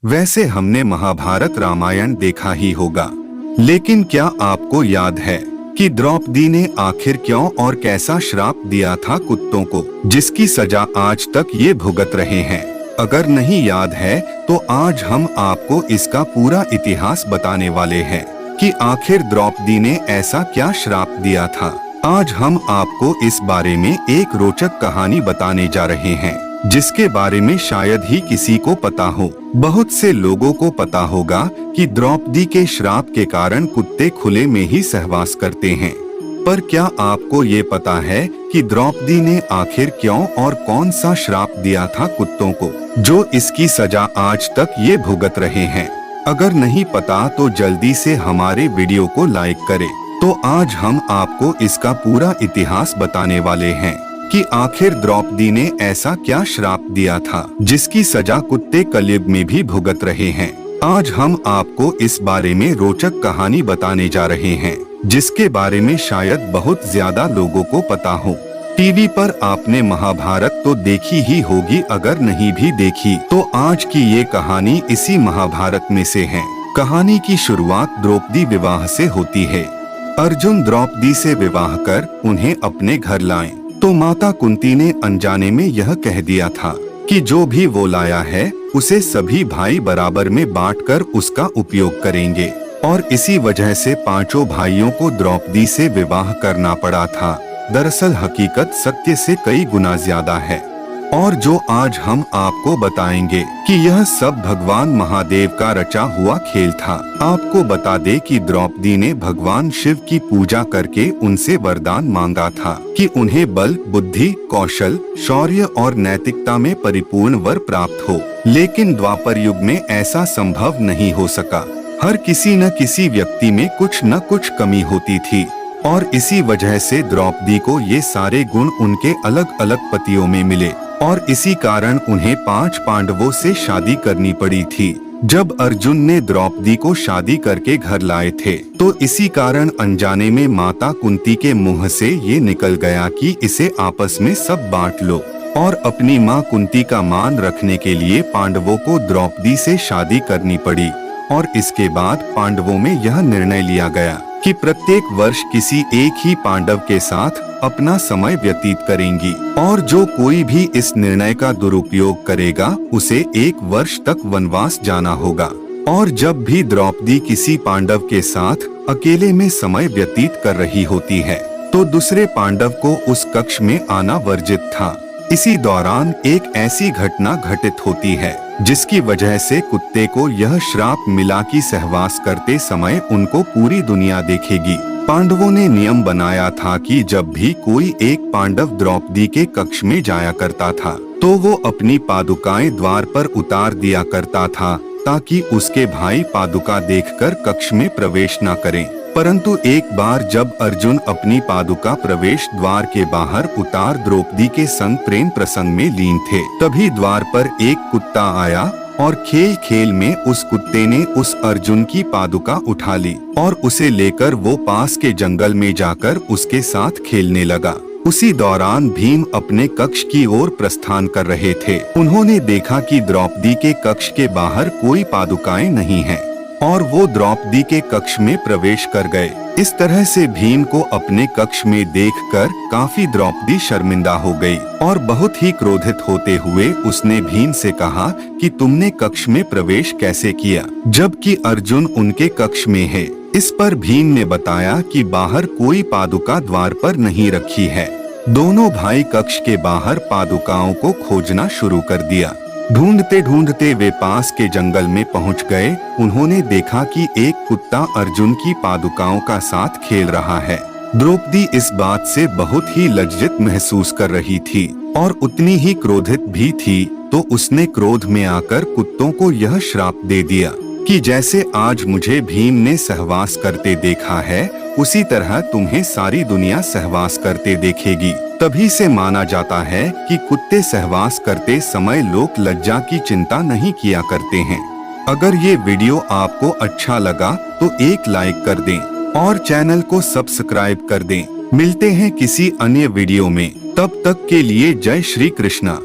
वैसे हमने महाभारत रामायण देखा ही होगा, लेकिन क्या आपको याद है कि द्रौपदी ने आखिर क्यों और कैसा श्राप दिया था कुत्तों को, जिसकी सजा आज तक ये भुगत रहे हैं? अगर नहीं याद है तो आज हम आपको इसका पूरा इतिहास बताने वाले हैं कि आखिर द्रौपदी ने ऐसा क्या श्राप दिया था। आज हम आपको इस बारे में एक रोचक कहानी बताने जा रहे हैं, जिसके बारे में शायद ही किसी को पता हो। बहुत से लोगों को पता होगा कि द्रौपदी के श्राप के कारण कुत्ते खुले में ही सहवास करते हैं, पर क्या आपको ये पता है कि द्रौपदी ने आखिर क्यों और कौन सा श्राप दिया था कुत्तों को, जो इसकी सजा आज तक ये भुगत रहे हैं? अगर नहीं पता तो जल्दी से हमारे वीडियो को लाइक करें। तो आज हम आपको इसका पूरा इतिहास बताने वाले हैं कि आखिर द्रौपदी ने ऐसा क्या श्राप दिया था जिसकी सजा कुत्ते कलयुग में भी भुगत रहे हैं। आज हम आपको इस बारे में रोचक कहानी बताने जा रहे हैं, जिसके बारे में शायद बहुत ज्यादा लोगों को पता हो। टीवी पर आपने महाभारत तो देखी ही होगी, अगर नहीं भी देखी तो आज की ये कहानी इसी महाभारत में से है। कहानी की शुरुआत द्रौपदी विवाह से होती है। अर्जुन द्रौपदी से विवाह कर उन्हें अपने घर लाए तो माता कुंती ने अनजाने में यह कह दिया था कि जो भी वो लाया है उसे सभी भाई बराबर में बांटकर उसका उपयोग करेंगे, और इसी वजह से पांचों भाइयों को द्रौपदी से विवाह करना पड़ा था। दरअसल हकीकत सत्य से कई गुना ज्यादा है, और जो आज हम आपको बताएंगे कि यह सब भगवान महादेव का रचा हुआ खेल था। आपको बता दे कि द्रौपदी ने भगवान शिव की पूजा करके उनसे वरदान मांगा था कि उन्हें बल, बुद्धि, कौशल, शौर्य और नैतिकता में परिपूर्ण वर प्राप्त हो। लेकिन द्वापर युग में ऐसा संभव नहीं हो सका। हर किसी न किसी व्यक्ति में कुछ न कुछ कमी होती थी, और इसी वजह से द्रौपदी को ये सारे गुण उनके अलग अलग पतियों में मिले, और इसी कारण उन्हें 5 पांडवों से शादी करनी पड़ी थी। जब अर्जुन ने द्रौपदी को शादी करके घर लाए थे तो इसी कारण अनजाने में माता कुंती के मुंह से ये निकल गया कि इसे आपस में सब बांट लो, और अपनी माँ कुंती का मान रखने के लिए पांडवों को द्रौपदी से शादी करनी पड़ी। और इसके बाद पांडवों में यह निर्णय लिया गया कि प्रत्येक वर्ष किसी एक ही पांडव के साथ अपना समय व्यतीत करेंगी, और जो कोई भी इस निर्णय का दुरुपयोग करेगा उसे 1 वर्ष तक वनवास जाना होगा। और जब भी द्रौपदी किसी पांडव के साथ अकेले में समय व्यतीत कर रही होती है तो दूसरे पांडव को उस कक्ष में आना वर्जित था। इसी दौरान एक ऐसी घटना घटित होती है जिसकी वजह से कुत्ते को यह श्राप मिला कि सहवास करते समय उनको पूरी दुनिया देखेगी। पांडवों ने नियम बनाया था कि जब भी कोई एक पांडव द्रौपदी के कक्ष में जाया करता था तो वो अपनी पादुकाएं द्वार पर उतार दिया करता था, ताकि उसके भाई पादुका देखकर कक्ष में प्रवेश न करें। परंतु एक बार जब अर्जुन अपनी पादुका प्रवेश द्वार के बाहर उतार द्रौपदी के संग प्रेम प्रसंग में लीन थे, तभी द्वार पर एक कुत्ता आया और खेल खेल में उस कुत्ते ने उस अर्जुन की पादुका उठा ली और उसे लेकर वो पास के जंगल में जाकर उसके साथ खेलने लगा। उसी दौरान भीम अपने कक्ष की ओर प्रस्थान कर रहे थे। उन्होंने देखा कि द्रौपदी के कक्ष के बाहर कोई पादुकाएं नहीं हैं, और वो द्रौपदी के कक्ष में प्रवेश कर गए। इस तरह से भीम को अपने कक्ष में देखकर काफी द्रौपदी शर्मिंदा हो गई, और बहुत ही क्रोधित होते हुए उसने भीम से कहा कि तुमने कक्ष में प्रवेश कैसे किया, जबकि अर्जुन उनके कक्ष में है। इस पर भीम ने बताया कि बाहर कोई पादुका द्वार पर नहीं रखी है। दोनों भाई कक्ष के बाहर पादुकाओं को खोजना शुरू कर दिया। ढूंढते ढूंढते वे पास के जंगल में पहुंच गए। उन्होंने देखा कि एक कुत्ता अर्जुन की पादुकाओं का साथ खेल रहा है। द्रौपदी इस बात से बहुत ही लज्जित महसूस कर रही थी और उतनी ही क्रोधित भी थी, तो उसने क्रोध में आकर कुत्तों को यह श्राप दे दिया कि जैसे आज मुझे भीम ने सहवास करते देखा है, उसी तरह तुम्हें सारी दुनिया सहवास करते देखेगी। तभी से माना जाता है कि कुत्ते सहवास करते समय लोग लज्जा की चिंता नहीं किया करते हैं। अगर ये वीडियो आपको अच्छा लगा तो एक लाइक कर दें और चैनल को सब्सक्राइब कर दें। मिलते हैं किसी अन्य वीडियो में, तब तक के लिए जय श्री कृष्णा।